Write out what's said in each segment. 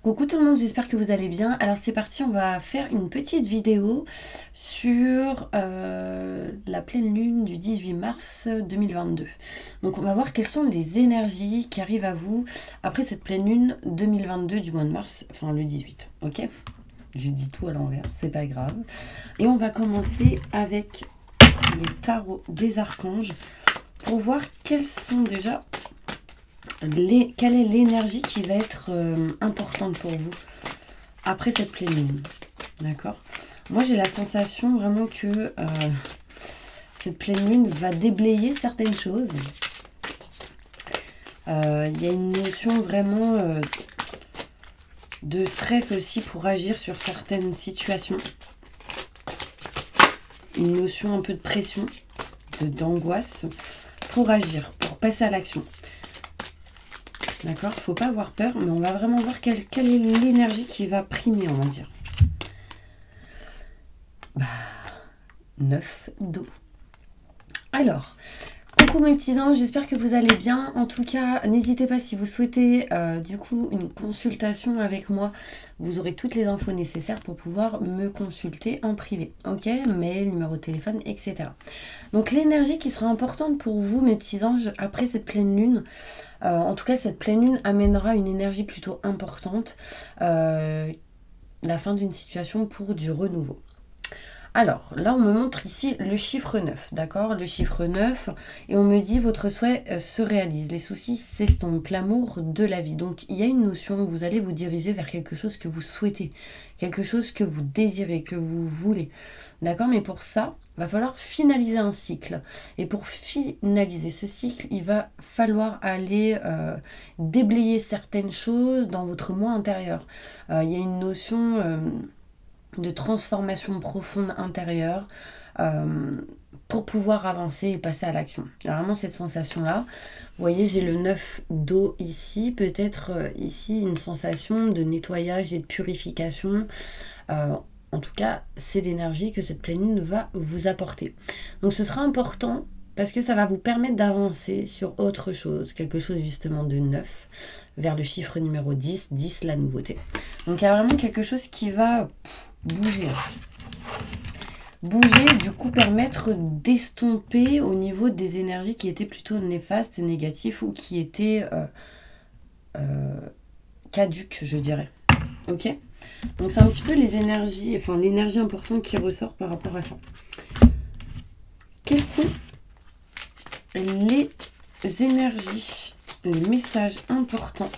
Coucou tout le monde, j'espère que vous allez bien. Alors c'est parti, on va faire une petite vidéo sur la pleine lune du 18 mars 2022. Donc on va voir quelles sont les énergies qui arrivent à vous après cette pleine lune 2022 du mois de mars, enfin le 18, ok? J'ai dit tout à l'envers, c'est pas grave. Et on va commencer avec le tarot des archanges pour voir quelles sont déjà... quelle est l'énergie qui va être importante pour vous après cette pleine lune, d'accord? Moi j'ai la sensation vraiment que cette pleine lune va déblayer certaines choses. Il y a une notion vraiment de stress aussi pour agir sur certaines situations. Une notion un peu de pression, d'angoisse pour agir, pour passer à l'action. D'accord, faut pas avoir peur, mais on va vraiment voir quelle est l'énergie qui va primer, on va dire. 9 d'eau. Alors, coucou mes petits anges, j'espère que vous allez bien. En tout cas, n'hésitez pas si vous souhaitez du coup une consultation avec moi. Vous aurez toutes les infos nécessaires pour pouvoir me consulter en privé. Ok, mail, numéro de téléphone, etc. Donc l'énergie qui sera importante pour vous mes petits anges après cette pleine lune. En tout cas, cette pleine lune amènera une énergie plutôt importante. La fin d'une situation pour du renouveau. Alors, là, on me montre ici le chiffre 9, d'accord? Le chiffre 9, et on me dit votre souhait se réalise, les soucis s'estompent, l'amour de la vie. Donc, il y a une notion où vous allez vous diriger vers quelque chose que vous souhaitez, quelque chose que vous désirez, que vous voulez, d'accord? Mais pour ça, il va falloir finaliser un cycle. Et pour finaliser ce cycle, il va falloir aller déblayer certaines choses dans votre moi intérieur. Il y a une notion... de transformation profonde intérieure pour pouvoir avancer et passer à l'action. Il y a vraiment cette sensation-là. Vous voyez, j'ai le 9 d'eau ici. Peut-être ici une sensation de nettoyage et de purification. En tout cas, c'est l'énergie que cette pleine lune va vous apporter. Donc ce sera important parce que ça va vous permettre d'avancer sur autre chose. Quelque chose justement de neuf vers le chiffre numéro 10. 10, la nouveauté. Donc il y a vraiment quelque chose qui va... bouger. Bouger, du coup, permettre d'estomper au niveau des énergies qui étaient plutôt néfastes, négatives ou qui étaient caduques, je dirais. Ok? Donc, c'est un petit peu les énergies, enfin, l'énergie importante qui ressort par rapport à ça. Quels sont les énergies, les messages importants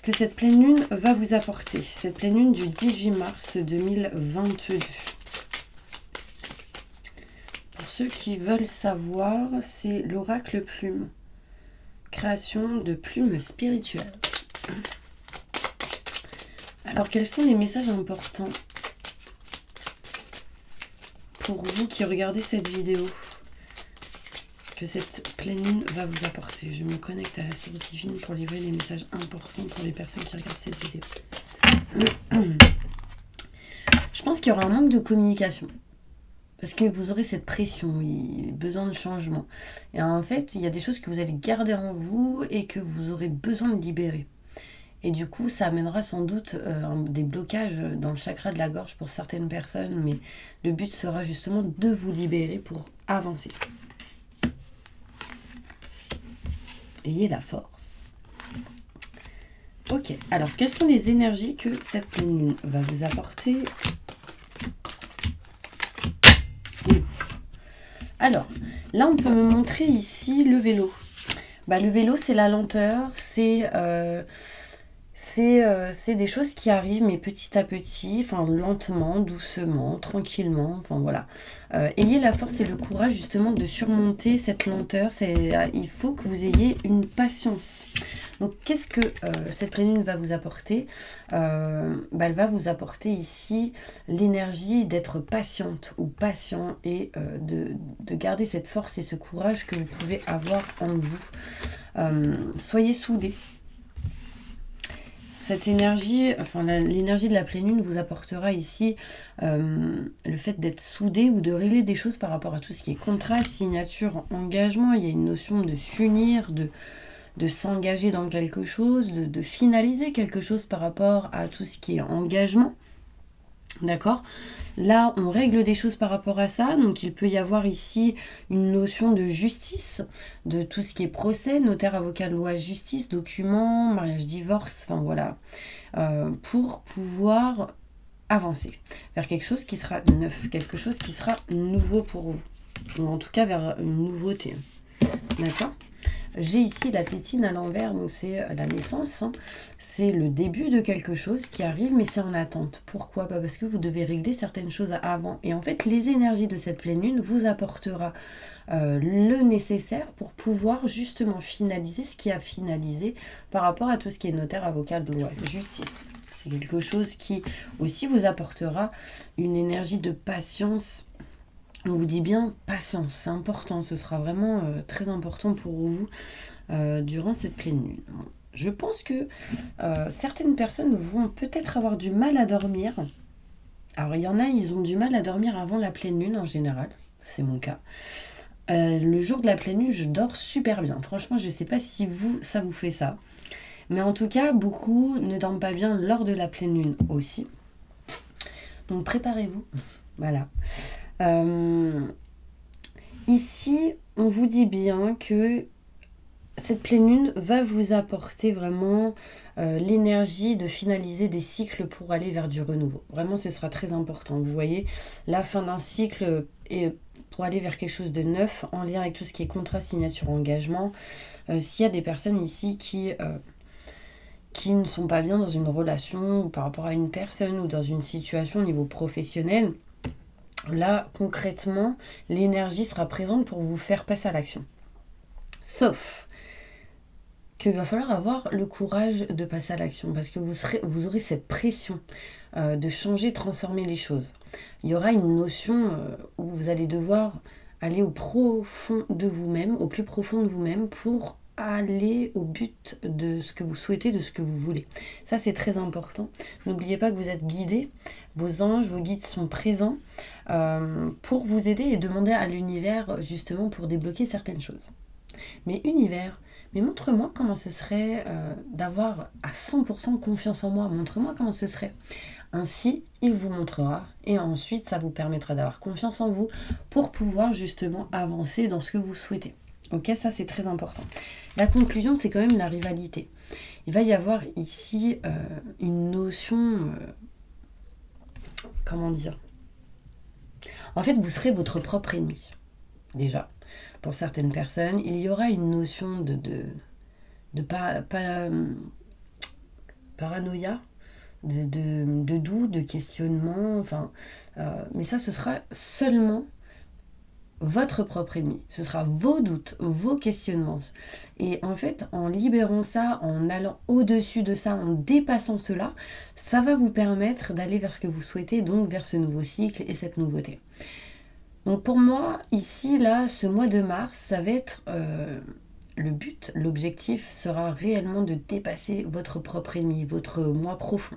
que cette pleine lune va vous apporter. Cette pleine lune du 18 mars 2022. Pour ceux qui veulent savoir, c'est l'oracle plume. Création de plumes spirituelles. Alors, quels sont les messages importants pour vous qui regardez cette vidéo que cette pleine lune va vous apporter? Je me connecte à la source divine pour livrer les messages importants pour les personnes qui regardent cette vidéo. Je pense qu'il y aura un manque de communication. Parce que vous aurez cette pression, besoin de changement. Et en fait, il y a des choses que vous allez garder en vous et que vous aurez besoin de libérer. Et du coup, ça amènera sans doute des blocages dans le chakra de la gorge pour certaines personnes. Mais le but sera justement de vous libérer pour avancer. Ayez la force. Ok, alors quelles sont les énergies que cette pleine lune va vous apporter? Alors, là on peut me montrer ici le vélo. Le vélo c'est la lenteur, c'est des choses qui arrivent mais petit à petit, enfin lentement, doucement, tranquillement, enfin voilà. Ayez la force et le courage justement de surmonter cette lenteur. Il faut que vous ayez une patience. Donc qu'est-ce que cette pleine lune va vous apporter? Elle va vous apporter ici l'énergie d'être patiente ou patient et de garder cette force et ce courage que vous pouvez avoir en vous. Soyez soudés. Cette énergie, enfin l'énergie de la pleine lune vous apportera ici le fait d'être soudé ou de régler des choses par rapport à tout ce qui est contrat, signature, engagement. Il y a une notion de s'unir, de s'engager dans quelque chose, de finaliser quelque chose par rapport à tout ce qui est engagement. D'accord? Là, on règle des choses par rapport à ça. Donc, il peut y avoir ici une notion de justice, de tout ce qui est procès, notaire, avocat, loi, justice, documents, mariage, divorce, enfin voilà. Pour pouvoir avancer vers quelque chose qui sera neuf, quelque chose qui sera nouveau pour vous. Ou en tout cas, vers une nouveauté. D'accord? J'ai ici la tétine à l'envers, donc c'est la naissance. Hein. C'est le début de quelque chose qui arrive, mais c'est en attente. Pourquoi? Parce que vous devez régler certaines choses avant. Et en fait, les énergies de cette pleine lune vous apportera le nécessaire pour pouvoir justement finaliser ce qui a finalisé par rapport à tout ce qui est notaire, avocat, loi, justice. C'est quelque chose qui aussi vous apportera une énergie de patience. On vous dit bien patience, c'est important, ce sera vraiment très important pour vous durant cette pleine lune. Je pense que certaines personnes vont peut-être avoir du mal à dormir. Alors il y en a, ils ont du mal à dormir avant la pleine lune en général, c'est mon cas. Le jour de la pleine lune, je dors super bien. Franchement, je ne sais pas si ça vous fait ça. Mais en tout cas, beaucoup ne dorment pas bien lors de la pleine lune aussi. Donc préparez-vous, voilà. Ici, on vous dit bien que cette pleine lune va vous apporter vraiment l'énergie de finaliser des cycles pour aller vers du renouveau. Vraiment, ce sera très important. Vous voyez, la fin d'un cycle et pour aller vers quelque chose de neuf en lien avec tout ce qui est contrat, signature, engagement. S'il y a des personnes ici qui ne sont pas bien dans une relation ou par rapport à une personne ou dans une situation au niveau professionnel, là, concrètement, l'énergie sera présente pour vous faire passer à l'action. Sauf qu'il va falloir avoir le courage de passer à l'action parce que vous aurez cette pression de changer, transformer les choses. Il y aura une notion où vous allez devoir aller au profond de vous-même, au plus profond de vous-même pour aller au but de ce que vous souhaitez, de ce que vous voulez. Ça, c'est très important. N'oubliez pas que vous êtes guidés. Vos anges, vos guides sont présents pour vous aider et demander à l'univers justement pour débloquer certaines choses. Mais univers, mais montre-moi comment ce serait d'avoir à 100% confiance en moi. Montre-moi comment ce serait. Ainsi, il vous montrera et ensuite, ça vous permettra d'avoir confiance en vous pour pouvoir justement avancer dans ce que vous souhaitez. Ok, ça c'est très important. La conclusion, c'est quand même la rivalité. Il va y avoir ici une notion... comment dire? En fait, vous serez votre propre ennemi. Déjà, pour certaines personnes, il y aura une notion de paranoïa, de doute, de questionnement, enfin, mais ça, ce sera seulement votre propre ennemi. Ce sera vos doutes, vos questionnements. Et en fait, en libérant ça, en allant au-dessus de ça, en dépassant cela, ça va vous permettre d'aller vers ce que vous souhaitez, donc vers ce nouveau cycle et cette nouveauté. Donc pour moi, ici, là, ce mois de mars, ça va être le but, l'objectif sera réellement de dépasser votre propre ennemi, votre moi profond,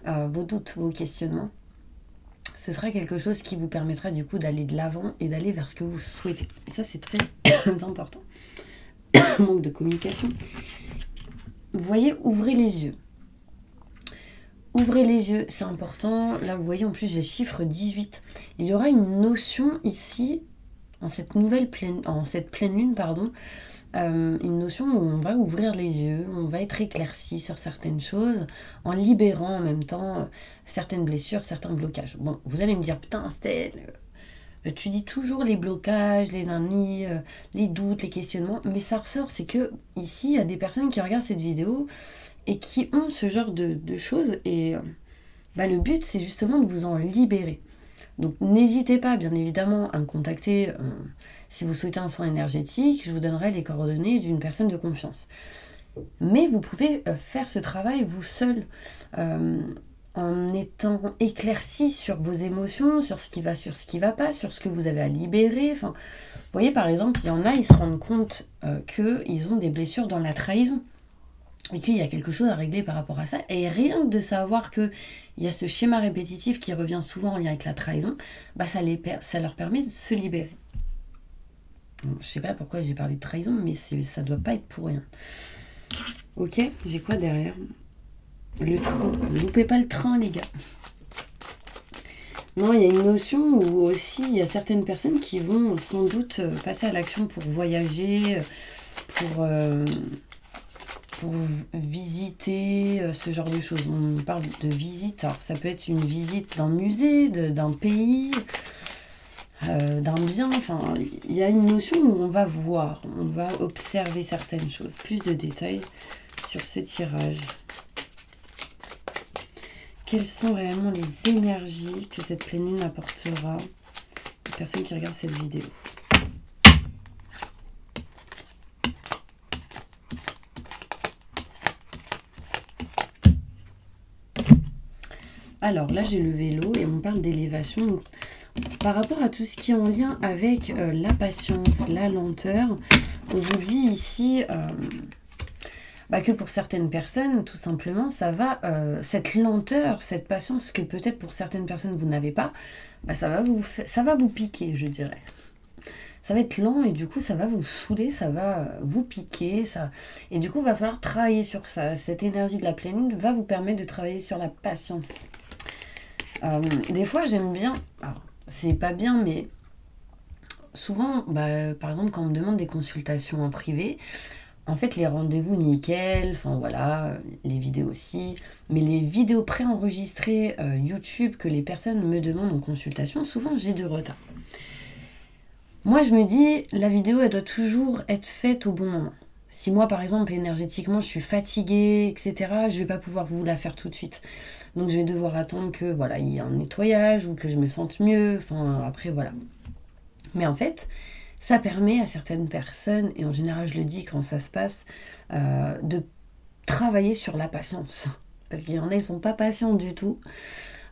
vos doutes, vos questionnements. Ce sera quelque chose qui vous permettra du coup d'aller de l'avant et d'aller vers ce que vous souhaitez. Et ça, c'est très important. Manque de communication. Vous voyez, ouvrez les yeux. Ouvrez les yeux, c'est important. Là, vous voyez, en plus, j'ai chiffre 18. Il y aura une notion ici, en cette pleine lune, pardon, une notion où on va ouvrir les yeux, on va être éclairci sur certaines choses, en libérant en même temps certaines blessures, certains blocages. Bon, vous allez me dire, putain, Stell, tu dis toujours les blocages, les nannis, les doutes, les questionnements, mais ça ressort, c'est que ici, il y a des personnes qui regardent cette vidéo et qui ont ce genre de choses, et le but, c'est justement de vous en libérer. Donc n'hésitez pas, bien évidemment, à me contacter si vous souhaitez un soin énergétique. Je vous donnerai les coordonnées d'une personne de confiance. Mais vous pouvez faire ce travail vous seul, en étant éclairci sur vos émotions, sur ce qui va pas, sur ce que vous avez à libérer. Enfin, vous voyez, par exemple, il y en a, ils se rendent compte qu'ils ont des blessures dans la trahison. Et qu'il y a quelque chose à régler par rapport à ça. Et rien que de savoir qu'il y a ce schéma répétitif qui revient souvent en lien avec la trahison, ça leur permet de se libérer. Je sais pas pourquoi j'ai parlé de trahison, mais ça doit pas être pour rien. Ok, j'ai quoi derrière? Le train. Ne loupez pas le train, les gars. Non, il y a une notion où aussi il y a certaines personnes qui vont sans doute passer à l'action pour voyager, pour visiter, ce genre de choses. On parle de visite. Alors, ça peut être une visite d'un musée, d'un pays, d'un bien. Enfin, il y a une notion où on va voir, on va observer certaines choses. Plus de détails sur ce tirage. Quelles sont réellement les énergies que cette pleine lune apportera aux personnes qui regardent cette vidéo? Alors là, j'ai le vélo et on parle d'élévation. Par rapport à tout ce qui est en lien avec la patience, la lenteur, on vous dit ici que pour certaines personnes, tout simplement, ça va, cette lenteur, cette patience que peut-être pour certaines personnes vous n'avez pas, ça va vous piquer, je dirais. Ça va être lent et du coup, ça va vous saouler, ça va vous piquer. Et du coup, il va falloir travailler sur ça. Cette énergie de la pleine lune va vous permettre de travailler sur la patience. Des fois, j'aime bien... Alors, c'est pas bien, mais souvent, par exemple, quand on me demande des consultations en privé, en fait, les rendez-vous nickel, enfin voilà, les vidéos aussi, mais les vidéos préenregistrées YouTube que les personnes me demandent en consultation, souvent j'ai de retard. Moi, je me dis, la vidéo, elle doit toujours être faite au bon moment. Si moi, par exemple, énergétiquement, je suis fatiguée, etc., je vais pas pouvoir vous la faire tout de suite. Donc, je vais devoir attendre que, voilà, il y ait un nettoyage ou que je me sente mieux. Enfin, après, voilà. Mais en fait, ça permet à certaines personnes, et en général, je le dis quand ça se passe, de travailler sur la patience. Parce qu'il y en a, ils sont pas patients du tout.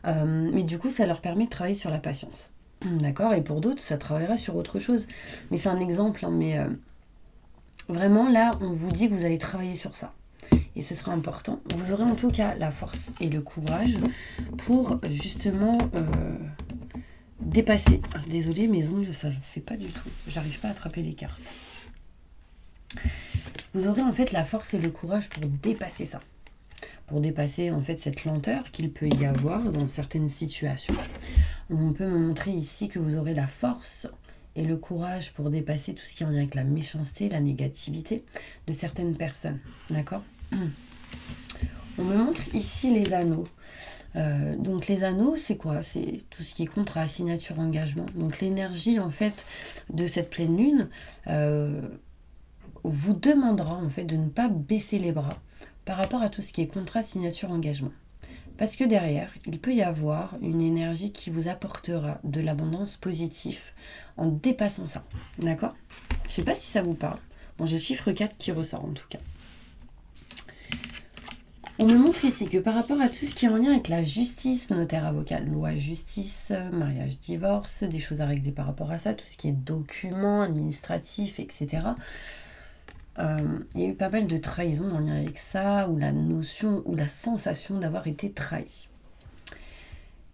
Mais du coup, ça leur permet de travailler sur la patience. D'accord? Et pour d'autres, ça travaillera sur autre chose. Mais c'est un exemple, hein, mais vraiment, là, on vous dit que vous allez travailler sur ça. Et ce sera important. Vous aurez en tout cas la force et le courage pour justement dépasser. Ah, désolée, mes ongles, ça ne fait pas du tout. J'arrive pas à attraper les cartes. Vous aurez en fait la force et le courage pour dépasser ça. Pour dépasser en fait cette lenteur qu'il peut y avoir dans certaines situations. On peut me montrer ici que vous aurez la force et le courage pour dépasser tout ce qui est en lien avec la méchanceté, la négativité de certaines personnes. D'accord? On me montre ici les anneaux. Donc les anneaux, c'est quoi? C'est tout ce qui est contrat, signature, engagement. Donc l'énergie en fait de cette pleine lune vous demandera en fait de ne pas baisser les bras par rapport à tout ce qui est contrat, signature, engagement. Parce que derrière, il peut y avoir une énergie qui vous apportera de l'abondance positive en dépassant ça. D'accord? Je ne sais pas si ça vous parle. Bon, j'ai le chiffre 4 qui ressort en tout cas. On me montre ici que par rapport à tout ce qui est en lien avec la justice, notaire, avocat, loi, justice, mariage, divorce, des choses à régler par rapport à ça, tout ce qui est documents administratifs, etc., il y a eu pas mal de trahisons en lien avec ça, ou la notion, ou la sensation d'avoir été trahi.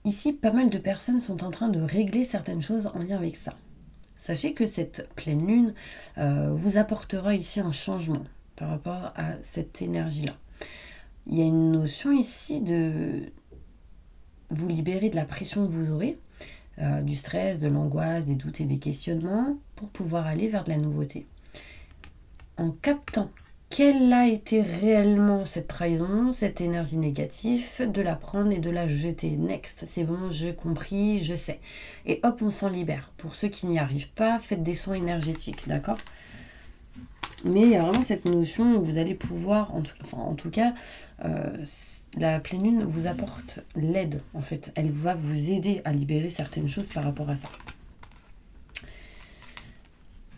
Ici, pas mal de personnes sont en train de régler certaines choses en lien avec ça. Sachez que cette pleine lune vous apportera ici un changement par rapport à cette énergie-là. Il y a une notion ici de vous libérer de la pression que vous aurez, du stress, de l'angoisse, des doutes et des questionnements, pour pouvoir aller vers de la nouveauté. En captant quelle a été réellement cette trahison, cette énergie négative, de la prendre et de la jeter. Next, c'est bon, j'ai compris, je sais. Et hop, on s'en libère. Pour ceux qui n'y arrivent pas, faites des soins énergétiques, d'accord? Mais il y a vraiment cette notion où vous allez pouvoir, en tout cas, la pleine lune vous apporte l'aide, en fait. Elle va vous aider à libérer certaines choses par rapport à ça.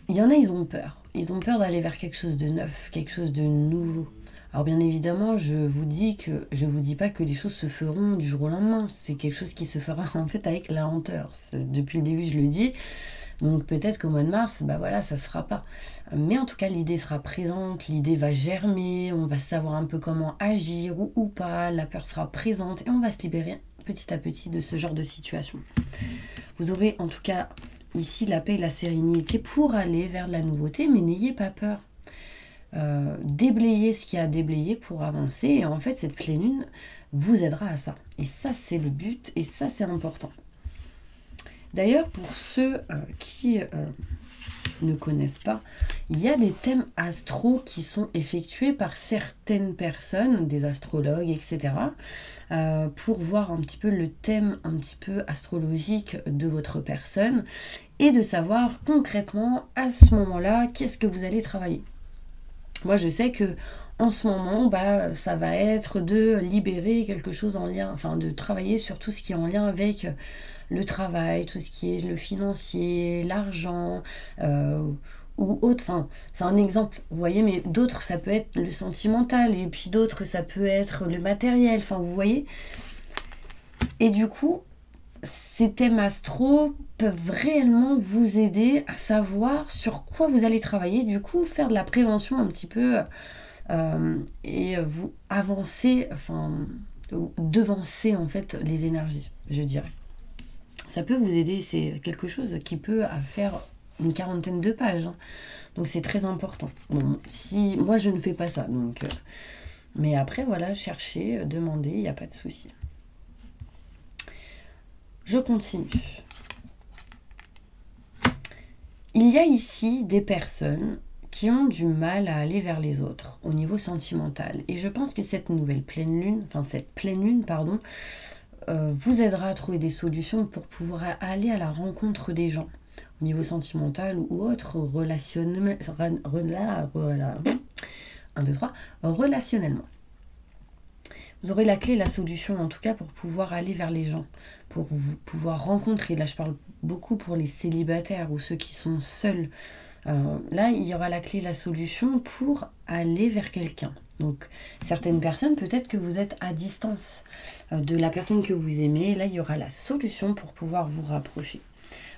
Il y en a, ils ont peur. Ils ont peur d'aller vers quelque chose de neuf, quelque chose de nouveau. Alors bien évidemment, je vous dis pas que les choses se feront du jour au lendemain. C'est quelque chose qui se fera en fait avec la lenteur. Depuis le début, je le dis. Donc peut-être qu'au mois de mars, voilà, ça ne se fera pas. Mais en tout cas, l'idée sera présente, l'idée va germer, on va savoir un peu comment agir ou pas, la peur sera présente et on va se libérer petit à petit de ce genre de situation. Vous aurez en tout cas ici la paix et la sérénité pour aller vers la nouveauté, mais n'ayez pas peur. Déblayer ce qu'il y a à déblayer pour avancer, et en fait cette pleine lune vous aidera à ça, et ça c'est le but, et ça c'est important. D'ailleurs, pour ceux qui ne connaissent pas, il y a des thèmes astro qui sont effectués par certaines personnes, des astrologues, etc., pour voir un petit peu le thème un petit peu astrologique de votre personne, et de savoir concrètement à ce moment-là qu'est-ce que vous allez travailler. Moi, je sais que en ce moment, ça va être de libérer quelque chose en lien, enfin de travailler sur tout ce qui est en lien avec le travail, tout ce qui est le financier, l'argent, ou autre. Enfin, c'est un exemple, vous voyez, mais d'autres, ça peut être le sentimental, et puis d'autres, ça peut être le matériel, enfin, vous voyez. Et du coup, ces thèmes astro peuvent réellement vous aider à savoir sur quoi vous allez travailler, du coup faire de la prévention un petit peu, et vous avancer, enfin devancer en fait les énergies, je dirais. Ça peut vous aider, c'est quelque chose qui peut faire une 40aine de pages, hein. Donc c'est très important. Bon, si moi je ne fais pas ça, donc mais après voilà, cherchez, demandez, il n'y a pas de souci. Je continue. Il y a ici des personnes qui ont du mal à aller vers les autres au niveau sentimental. Et je pense que cette nouvelle pleine lune, pardon, vous aidera à trouver des solutions pour pouvoir aller à la rencontre des gens au niveau sentimental ou autre, relationnellement. Vous aurez la clé, la solution en tout cas pour pouvoir aller vers les gens, pour vous pouvoir rencontrer. Là je parle beaucoup pour les célibataires ou ceux qui sont seuls. Là il y aura la clé, la solution pour aller vers quelqu'un. Donc certaines personnes, peut-être que vous êtes à distance de la personne que vous aimez. Là il y aura la solution pour pouvoir vous rapprocher.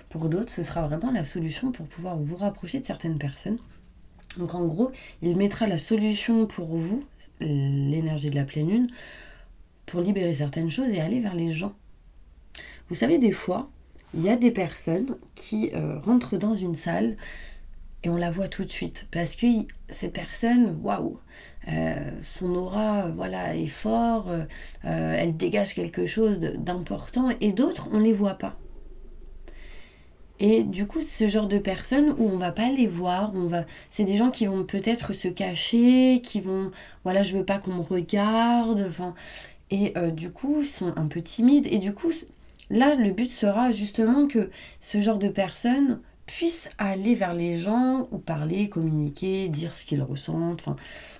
Pour d'autres ce sera vraiment la solution pour pouvoir vous rapprocher de certaines personnes. Donc en gros il mettra la solution pour vous, l'énergie de la pleine lune, pour libérer certaines choses et aller vers les gens. Vous savez, des fois, il y a des personnes qui rentrent dans une salle et on la voit tout de suite parce que cette personne, waouh, son aura, voilà, est fort, elle dégage quelque chose d'important, et d'autres, on ne les voit pas. Et du coup, ce genre de personnes où on va pas les voir, c'est des gens qui vont peut-être se cacher, qui vont, voilà, je veux pas qu'on me regarde, enfin, et du coup, ils sont un peu timides. Et du coup, là, le but sera justement que ce genre de personnes puissent aller vers les gens, ou parler, communiquer, dire ce qu'ils ressentent, enfin,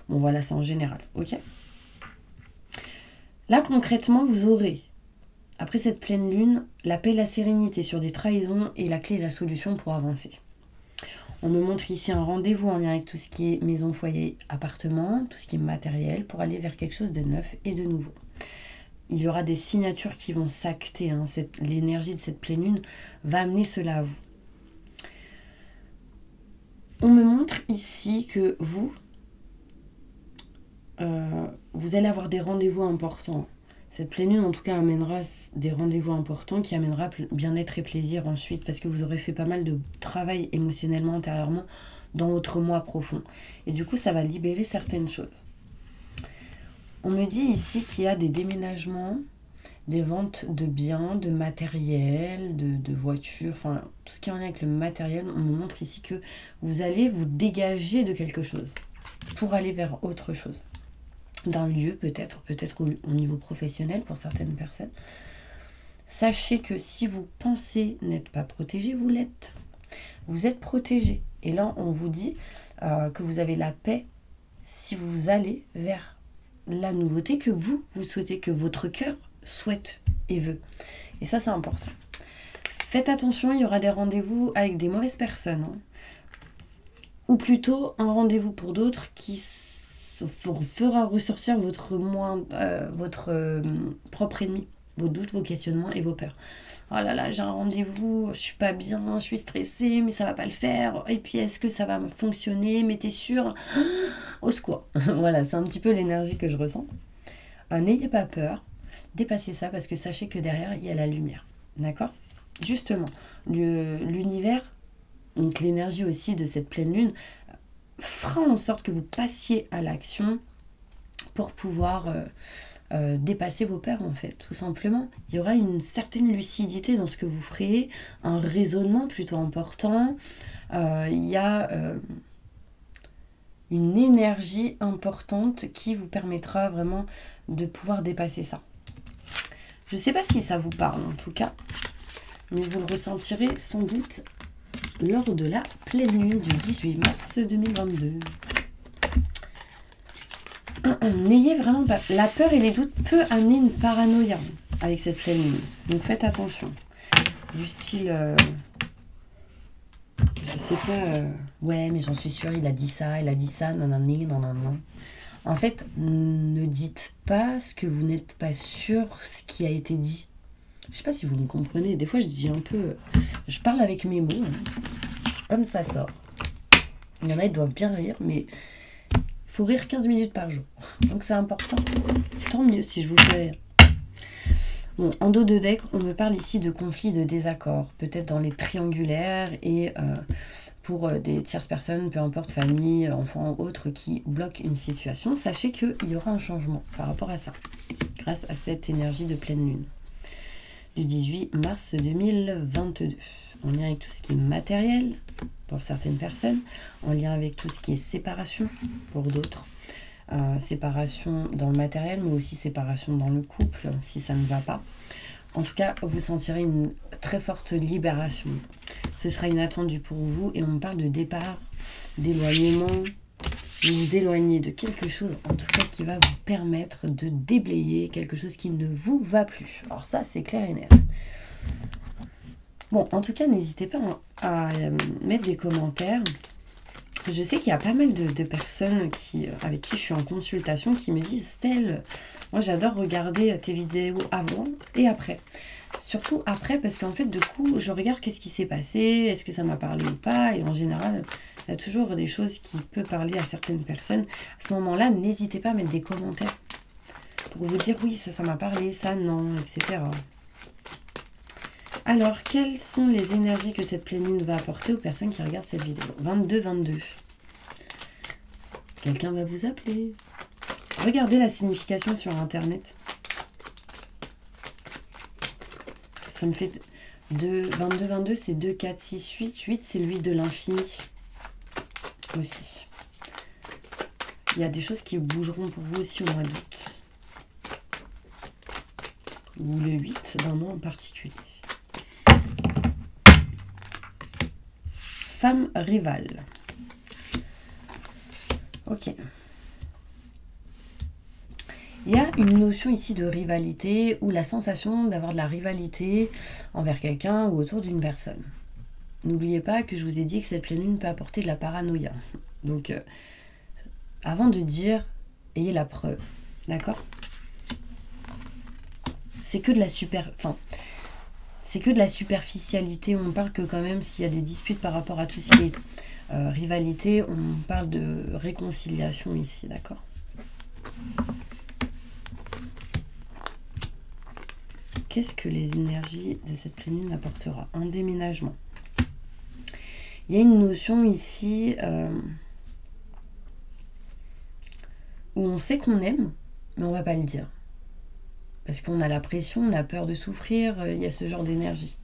bon, voilà, c'est en général, ok ? Là, concrètement, vous aurez, après cette pleine lune, la paix et la sérénité sur des trahisons et la clé et la solution pour avancer. On me montre ici un rendez-vous en lien avec tout ce qui est maison, foyer, appartement, tout ce qui est matériel, pour aller vers quelque chose de neuf et de nouveau. Il y aura des signatures qui vont s'acter, hein. L'énergie de cette pleine lune va amener cela à vous. On me montre ici que vous allez avoir des rendez-vous importants. Cette pleine lune, en tout cas, amènera des rendez-vous importants qui amènera bien-être et plaisir ensuite, parce que vous aurez fait pas mal de travail émotionnellement, intérieurement, dans votre moi profond. Et du coup, ça va libérer certaines choses. On me dit ici qu'il y a des déménagements, des ventes de biens, de matériel, de voitures, enfin, tout ce qui est en lien avec le matériel. On me montre ici que vous allez vous dégager de quelque chose pour aller vers autre chose. D'un lieu, peut-être au niveau professionnel pour certaines personnes. Sachez que si vous pensez n'être pas protégé, vous l'êtes. Vous êtes protégé. Et là, on vous dit que vous avez la paix si vous allez vers la nouveauté que vous souhaitez, que votre cœur souhaite et veut. Et ça, c'est important. Faites attention, il y aura des rendez-vous avec des mauvaises personnes, hein. Ou plutôt un rendez-vous pour d'autres qui fera ressortir votre propre ennemi, vos doutes, vos questionnements et vos peurs. Oh là là, j'ai un rendez-vous, je suis pas bien, je suis stressée, mais ça va pas le faire. Et puis est-ce que ça va fonctionner? Mais t'es sûre? Au secours. Voilà, c'est un petit peu l'énergie que je ressens. N'ayez pas peur, dépassez ça, parce que sachez que derrière, il y a la lumière. D'accord? justement, l'univers, donc l'énergie aussi de cette pleine lune, fera en sorte que vous passiez à l'action pour pouvoir dépasser vos peurs, en fait, tout simplement. Il y aura une certaine lucidité dans ce que vous ferez, un raisonnement plutôt important. Il y a une énergie importante qui vous permettra vraiment de pouvoir dépasser ça. Je ne sais pas si ça vous parle, en tout cas, mais vous le ressentirez sans doute lors de la pleine lune du 18 mars 2022. N'ayez vraiment pas... La peur et les doutes peut amener une paranoïa avec cette pleine lune. Donc faites attention. Du style... je sais pas... ouais, mais j'en suis sûre, il a dit ça, non, non, non, non, non, non. En fait, ne dites pas ce que vous n'êtes pas sûr, ce qui a été dit. Je sais pas si vous me comprenez. Des fois, je dis un peu... Je parle avec mes mots. Comme ça sort. Il y en a, ils doivent bien rire, mais... il faut rire 15 minutes par jour. Donc, c'est important. Tant mieux si je vous fais rire. Bon, en dos de deck, on me parle ici de conflits, de désaccords. Peut-être dans les triangulaires et... pour des tierces personnes, peu importe, famille, enfants ou autres, qui bloquent une situation, sachez qu'il y aura un changement par rapport à ça, grâce à cette énergie de pleine lune du 18 mars 2022. En lien avec tout ce qui est matériel, pour certaines personnes, en lien avec tout ce qui est séparation, pour d'autres. Séparation dans le matériel, mais aussi séparation dans le couple, si ça ne va pas. En tout cas, vous sentirez une très forte libération. Ce sera inattendu pour vous et on parle de départ, d'éloignement. Vous vous éloignez de quelque chose, en tout cas, qui va vous permettre de déblayer quelque chose qui ne vous va plus. Alors ça, c'est clair et net. Bon, en tout cas, n'hésitez pas à mettre des commentaires. Je sais qu'il y a pas mal de personnes avec qui je suis en consultation qui me disent « Stell, moi j'adore regarder tes vidéos avant et après. » Surtout après, parce qu'en fait, du coup, je regarde qu'est-ce qui s'est passé, est-ce que ça m'a parlé ou pas. Et en général, il y a toujours des choses qui peuvent parler à certaines personnes. À ce moment-là, n'hésitez pas à mettre des commentaires pour vous dire « Oui, ça m'a parlé, ça non, etc. » Alors, quelles sont les énergies que cette pleine lune va apporter aux personnes qui regardent cette vidéo? 22-22. Quelqu'un va vous appeler. Regardez la signification sur Internet. Ça me fait 22-22, c'est 2, 4, 6, 8. 8, c'est l'huile de l'infini. Aussi. Il y a des choses qui bougeront pour vous aussi au mois d'août. Ou le 8 d'un mois en particulier. Femme rivale. Ok. Il y a une notion ici de rivalité ou la sensation d'avoir de la rivalité envers quelqu'un ou autour d'une personne. N'oubliez pas que je vous ai dit que cette pleine lune peut apporter de la paranoïa. Donc, avant de dire, ayez la preuve. D'accord? C'est que de la c'est que de la superficialité. On parle que quand même s'il y a des disputes par rapport à tout ce qui est rivalité, on parle de réconciliation ici, d'accord? Qu'est-ce que les énergies de cette pleine lune apportera? Un déménagement. Il y a une notion ici où on sait qu'on aime, mais on ne va pas le dire. Parce qu'on a la pression, on a peur de souffrir, il y a ce genre d'énergie.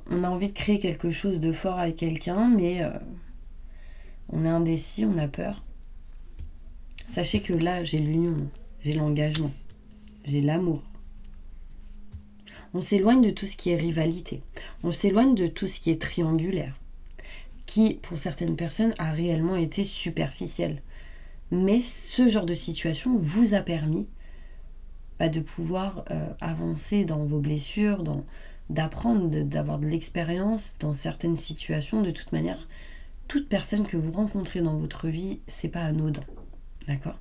On a envie de créer quelque chose de fort avec quelqu'un, mais on est indécis, on a peur. Sachez que là, j'ai l'union, j'ai l'engagement, j'ai l'amour. On s'éloigne de tout ce qui est rivalité. On s'éloigne de tout ce qui est triangulaire, qui, pour certaines personnes, a réellement été superficiel. Mais ce genre de situation vous a permis de pouvoir avancer dans vos blessures, d'apprendre, d'avoir de l'expérience dans certaines situations. De toute manière, toute personne que vous rencontrez dans votre vie, c'est pas anodin. D'accord?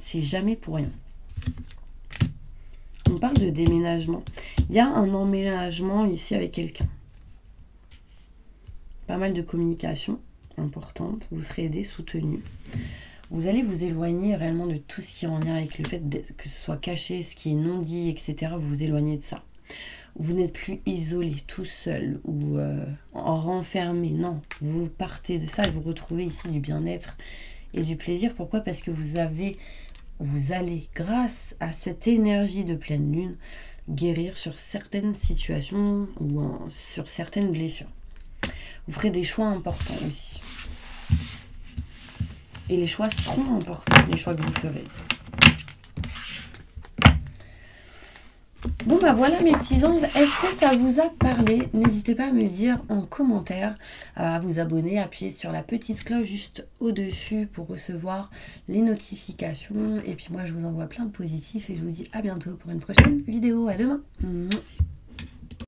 C'est jamais pour rien. On parle de déménagement. Il y a un emménagement ici avec quelqu'un. Pas mal de communication importante. Vous serez aidé, soutenu. Vous allez vous éloigner réellement de tout ce qui est en lien avec le fait que ce soit caché, ce qui est non dit, etc. Vous vous éloignez de ça. Vous n'êtes plus isolé, tout seul ou renfermé. Non, vous partez de ça et vous retrouvez ici du bien-être et du plaisir. Pourquoi? Parce que vous allez, grâce à cette énergie de pleine lune, guérir sur certaines situations ou sur certaines blessures. Vous ferez des choix importants aussi. Et les choix seront importants, les choix que vous ferez. Bon bah voilà mes petits anges, est-ce que ça vous a parlé? N'hésitez pas à me dire en commentaire, à vous abonner, appuyer sur la petite cloche juste au-dessus pour recevoir les notifications. Et puis moi je vous envoie plein de positifs et je vous dis à bientôt pour une prochaine vidéo. À demain.